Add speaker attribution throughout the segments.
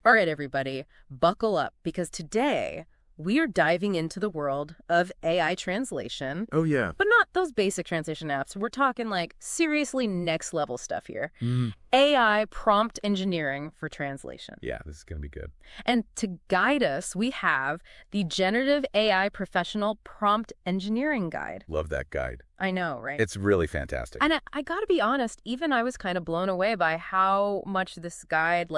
Speaker 1: All right, everybody, buckle up because today we are diving into the world of AI translation.
Speaker 2: Oh, yeah.
Speaker 1: But not those basic translation apps. We're talking like seriously next level stuff here.
Speaker 2: Mm.
Speaker 1: AI prompt engineering for translation.
Speaker 2: Yeah, this is going to be good.
Speaker 1: And to guide us, we have the Generative AI Professional Prompt Engineering Guide.
Speaker 2: Love that guide.
Speaker 1: I know, right?
Speaker 2: It's really fantastic.
Speaker 1: And I gotta be honest, even I was kind of blown away by how much this guide,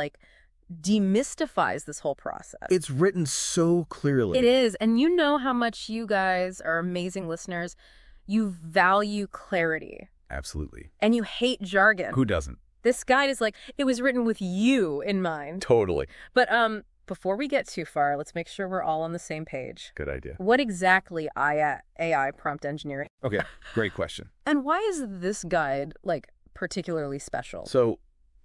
Speaker 1: demystifies this whole process.
Speaker 2: It's written so clearly.
Speaker 1: It is. And you know how much you guys are amazing listeners. You value clarity.
Speaker 2: Absolutely.
Speaker 1: And you hate jargon.
Speaker 2: Who doesn't?
Speaker 1: This guide is it was written with you in mind.
Speaker 2: Totally.
Speaker 1: But before we get too far, let's make sure we're all on the same page.
Speaker 2: Good idea.
Speaker 1: What exactly AI prompt engineering?
Speaker 2: Okay, great question.
Speaker 1: And why is this guide, particularly special?
Speaker 2: So,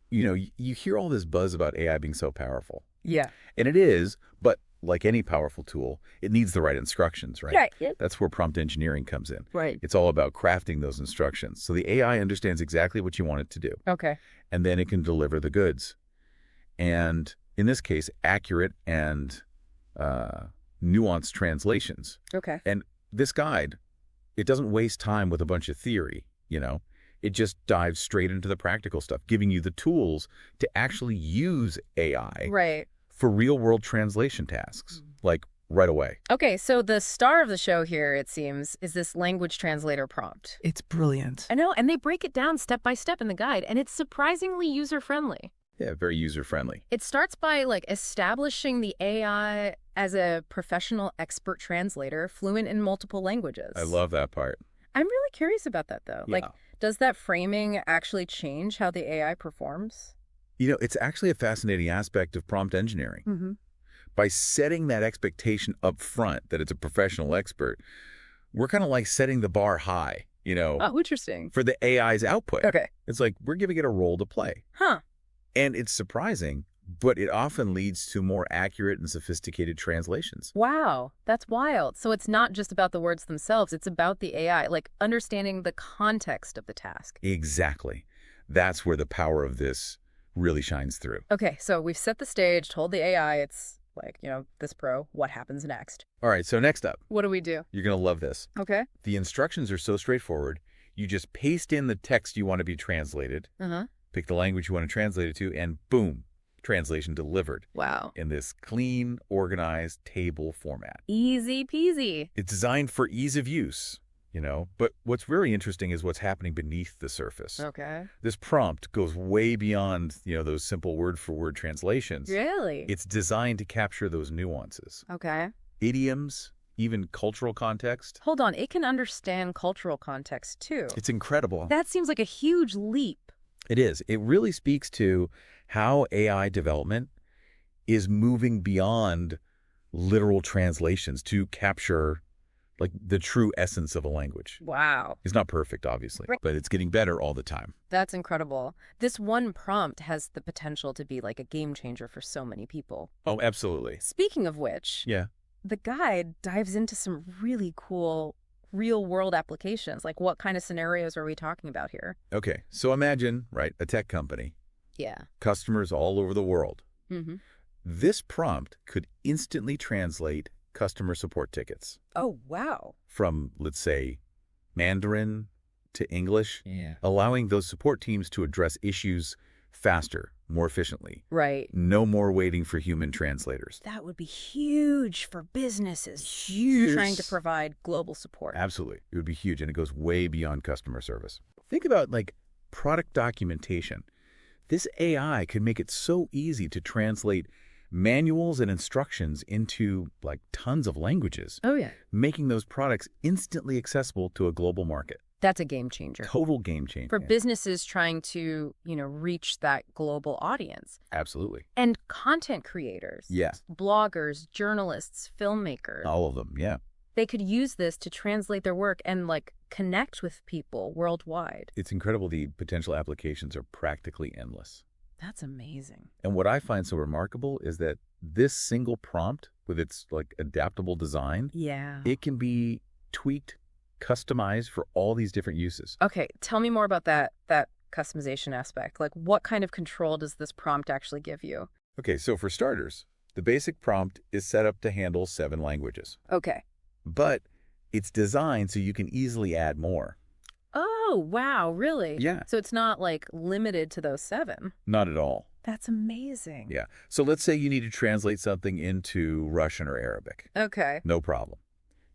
Speaker 2: you hear all this buzz about AI being so powerful.
Speaker 1: Yeah.
Speaker 2: And it is, but like any powerful tool, it needs the right instructions, right?
Speaker 1: Right. Yep.
Speaker 2: That's where prompt engineering comes in.
Speaker 1: Right.
Speaker 2: It's all about crafting those instructions. So the AI understands exactly what you want it to do.
Speaker 1: Okay.
Speaker 2: And then it can deliver the goods. And in this case, accurate and nuanced translations.
Speaker 1: Okay.
Speaker 2: And this guide, it doesn't waste time with a bunch of theory, It just dives straight into the practical stuff, giving you the tools to actually use AI
Speaker 1: Right.
Speaker 2: for real-world translation tasks, right away.
Speaker 1: Okay, so the star of the show here, it seems, is this language translator prompt.
Speaker 3: It's brilliant.
Speaker 1: I know, and they break it down step by step in the guide, and it's surprisingly user-friendly.
Speaker 2: Yeah, very user-friendly.
Speaker 1: It starts by, establishing the AI as a professional expert translator, fluent in multiple languages.
Speaker 2: I love that part.
Speaker 1: I'm really curious about that, though.
Speaker 2: Yeah.
Speaker 1: Does that framing actually change how the AI performs?
Speaker 2: It's actually a fascinating aspect of prompt engineering.
Speaker 1: Mm-hmm.
Speaker 2: By setting that expectation up front that it's a professional expert, we're kind of setting the bar high,
Speaker 1: Oh, interesting.
Speaker 2: for the AI's output.
Speaker 1: Okay.
Speaker 2: It's we're giving it a role to play.
Speaker 1: Huh.
Speaker 2: And it's surprising, but it often leads to more accurate and sophisticated translations.
Speaker 1: Wow, that's wild. So it's not just about the words themselves, it's about the AI, understanding the context of the task.
Speaker 2: Exactly. That's where the power of this really shines through.
Speaker 1: Okay, so we've set the stage, told the AI it's this pro, what happens next?
Speaker 2: All right, so next up,
Speaker 1: What do we do?
Speaker 2: you're going to love this.
Speaker 1: Okay.
Speaker 2: The instructions are so straightforward. You just paste in the text you want to be translated,
Speaker 1: Uh-huh.
Speaker 2: pick the language you want to translate it to, and boom, translation delivered
Speaker 1: Wow.
Speaker 2: in this clean, organized table format.
Speaker 1: Easy peasy.
Speaker 2: It's designed for ease of use, but what's really interesting is what's happening beneath the surface.
Speaker 1: Okay.
Speaker 2: This prompt goes way beyond, those simple word-for-word translations.
Speaker 1: Really?
Speaker 2: It's designed to capture those nuances,
Speaker 1: Okay.
Speaker 2: idioms, even cultural context.
Speaker 1: Hold on, it can understand cultural context too.
Speaker 2: It's incredible.
Speaker 1: That seems like a huge leap.
Speaker 2: It is. It really speaks to how AI development is moving beyond literal translations to capture the true essence of a language.
Speaker 1: Wow.
Speaker 2: It's not perfect, obviously,
Speaker 1: Right.
Speaker 2: but it's getting better all the time.
Speaker 1: That's incredible. This one prompt has the potential to be a game changer for so many people.
Speaker 2: Oh, absolutely.
Speaker 1: Speaking of which,
Speaker 2: Yeah.
Speaker 1: the guide dives into some really cool real-world applications. What kind of scenarios are we talking about here?
Speaker 2: Okay. So imagine, a tech company,
Speaker 1: Yeah.
Speaker 2: customers all over the world.
Speaker 1: Mm-hmm.
Speaker 2: This prompt could instantly translate customer support tickets
Speaker 1: Oh, wow.
Speaker 2: from, let's say, Mandarin to English,
Speaker 3: Yeah.
Speaker 2: allowing those support teams to address issues faster, more efficiently.
Speaker 1: Right.
Speaker 2: No more waiting for human translators.
Speaker 1: That would be huge for businesses.
Speaker 2: Huge.
Speaker 1: Trying to provide global support.
Speaker 2: Absolutely. It would be huge, and it goes way beyond customer service. Think about, product documentation. This AI could make it so easy to translate manuals and instructions into, tons of languages,
Speaker 1: Oh, yeah.
Speaker 2: making those products instantly accessible to a global market.
Speaker 1: That's a game changer.
Speaker 2: Total game changer.
Speaker 1: For businesses trying to, reach that global audience.
Speaker 2: Absolutely.
Speaker 1: And content creators.
Speaker 2: Yeah.
Speaker 1: Bloggers, journalists, filmmakers.
Speaker 2: All of them, yeah.
Speaker 1: They could use this to translate their work and, connect with people worldwide.
Speaker 2: It's incredible. The potential applications are practically endless.
Speaker 1: That's amazing.
Speaker 2: And what I find so remarkable is that this single prompt, with its adaptable design,
Speaker 1: Yeah.
Speaker 2: it can be tweaked, customized for all these different uses.
Speaker 1: Okay, tell me more about that customization aspect. What kind of control does this prompt actually give you?
Speaker 2: Okay, so for starters, the basic prompt is set up to handle 7 languages.
Speaker 1: Okay.
Speaker 2: But it's designed so you can easily add more.
Speaker 1: Oh, wow, really?
Speaker 2: Yeah.
Speaker 1: So it's not like limited to those 7.
Speaker 2: Not at all.
Speaker 1: That's amazing.
Speaker 2: Yeah. So let's say you need to translate something into Russian or Arabic.
Speaker 1: Okay.
Speaker 2: No problem.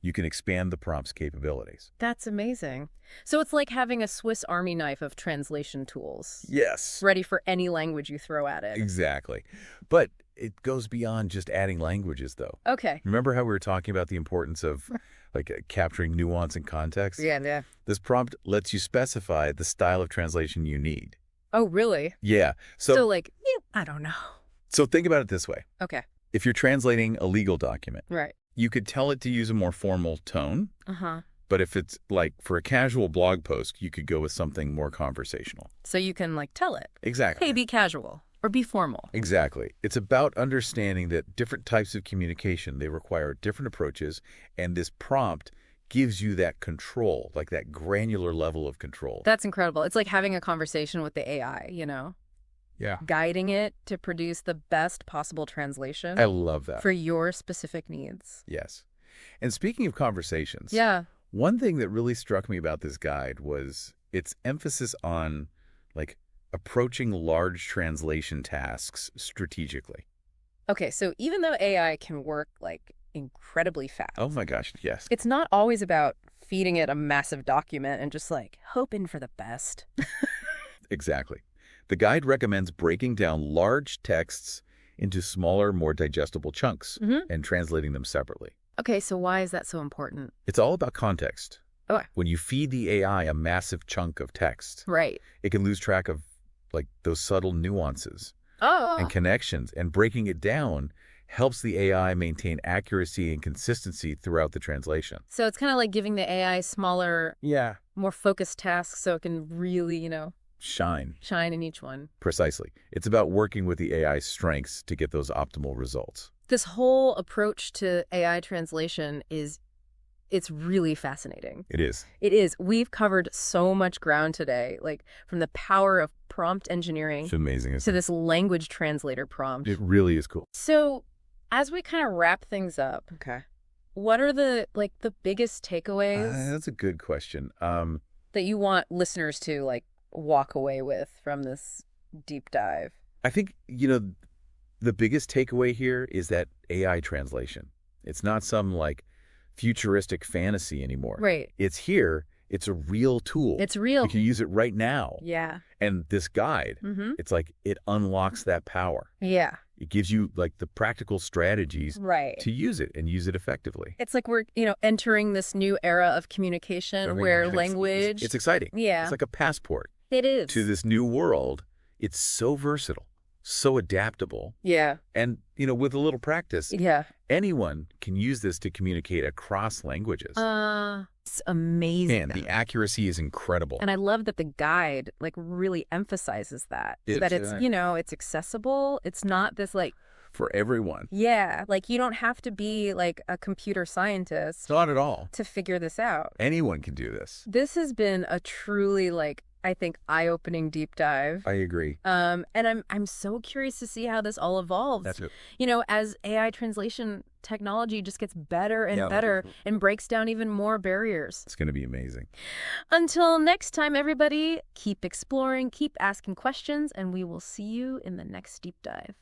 Speaker 2: You can expand the prompt's capabilities.
Speaker 1: That's amazing. So it's like having a Swiss Army knife of translation tools,
Speaker 2: Yes.
Speaker 1: ready for any language you throw at it.
Speaker 2: Exactly. But it goes beyond just adding languages, though.
Speaker 1: Okay.
Speaker 2: Remember how we were talking about the importance of capturing nuance and context?
Speaker 1: Yeah.
Speaker 2: This prompt lets you specify the style of translation you need.
Speaker 1: Oh, really?
Speaker 2: Yeah.
Speaker 1: So like, I don't know.
Speaker 2: So think about it this way.
Speaker 1: Okay.
Speaker 2: If you're translating a legal document,
Speaker 1: Right.
Speaker 2: you could tell it to use a more formal tone.
Speaker 1: Uh-huh.
Speaker 2: But if it's like for a casual blog post, you could go with something more conversational.
Speaker 1: So you can like tell it,
Speaker 2: Exactly.
Speaker 1: hey, be casual or be formal.
Speaker 2: Exactly. It's about understanding that different types of communication, they require different approaches, and this prompt gives you that control, like that granular level of control.
Speaker 1: That's incredible. It's like having a conversation with the AI,
Speaker 2: Yeah.
Speaker 1: guiding it to produce the best possible translation
Speaker 2: I love that.
Speaker 1: for your specific needs.
Speaker 2: Yes. And speaking of conversations,
Speaker 1: Yeah.
Speaker 2: one thing that really struck me about this guide was its emphasis on like approaching large translation tasks strategically.
Speaker 1: Okay, so even though AI can work like incredibly fast,
Speaker 2: Oh my gosh, yes.
Speaker 1: it's not always about feeding it a massive document and just like hoping for the best.
Speaker 2: Exactly. The guide recommends breaking down large texts into smaller, more digestible chunks and translating them separately.
Speaker 1: Okay, so why is that so important?
Speaker 2: It's all about context.
Speaker 1: Okay.
Speaker 2: When you feed the AI a massive chunk of text,
Speaker 1: Right.
Speaker 2: it can lose track of like those subtle nuances
Speaker 1: Oh.
Speaker 2: and connections, and breaking it down helps the AI maintain accuracy and consistency throughout the translation.
Speaker 1: So it's kind of like giving the AI smaller,
Speaker 2: Yeah.
Speaker 1: more focused tasks so it can really,
Speaker 2: Shine.
Speaker 1: shine in each one.
Speaker 2: Precisely. It's about working with the AI's strengths to get those optimal results.
Speaker 1: This whole approach to AI translation it's really fascinating.
Speaker 2: It is.
Speaker 1: It is. We've covered so much ground today, like from the power of prompt engineering
Speaker 2: It's amazing.
Speaker 1: to this language translator prompt.
Speaker 2: It really is cool.
Speaker 1: So as we kind of wrap things up, okay, what are the biggest takeaways
Speaker 2: That's a good question.
Speaker 1: that you want listeners to walk away with from this deep dive?
Speaker 2: I think, the biggest takeaway here is that AI translation. It's not some futuristic fantasy anymore.
Speaker 1: Right.
Speaker 2: It's here. It's a real tool.
Speaker 1: It's real.
Speaker 2: You can use it right now.
Speaker 1: Yeah.
Speaker 2: And this guide, it's like it unlocks that power.
Speaker 1: Yeah.
Speaker 2: It gives you the practical strategies
Speaker 1: Right.
Speaker 2: to use it and use it effectively.
Speaker 1: It's like we're, entering this new era of communication where language.
Speaker 2: It's exciting.
Speaker 1: Yeah.
Speaker 2: It's like a passport
Speaker 1: It is.
Speaker 2: to this new world. It's so versatile, so adaptable.
Speaker 1: Yeah.
Speaker 2: And, with a little practice,
Speaker 1: Yeah.
Speaker 2: anyone can use this to communicate across languages.
Speaker 1: It's amazing.
Speaker 2: Man, the accuracy is incredible.
Speaker 1: And I love that the guide really emphasizes that. That it's, it's accessible. It's not this
Speaker 2: For everyone.
Speaker 1: yeah, you don't have to be a computer scientist
Speaker 2: Not at all.
Speaker 1: to figure this out.
Speaker 2: Anyone can do this.
Speaker 1: This has been a truly I think eye-opening deep dive.
Speaker 2: I agree.
Speaker 1: And I'm so curious to see how this all evolves.
Speaker 2: That's it.
Speaker 1: As AI translation technology just gets better and better and breaks down even more barriers.
Speaker 2: It's going to be amazing.
Speaker 1: Until next time, everybody, keep exploring, keep asking questions, and we will see you in the next deep dive.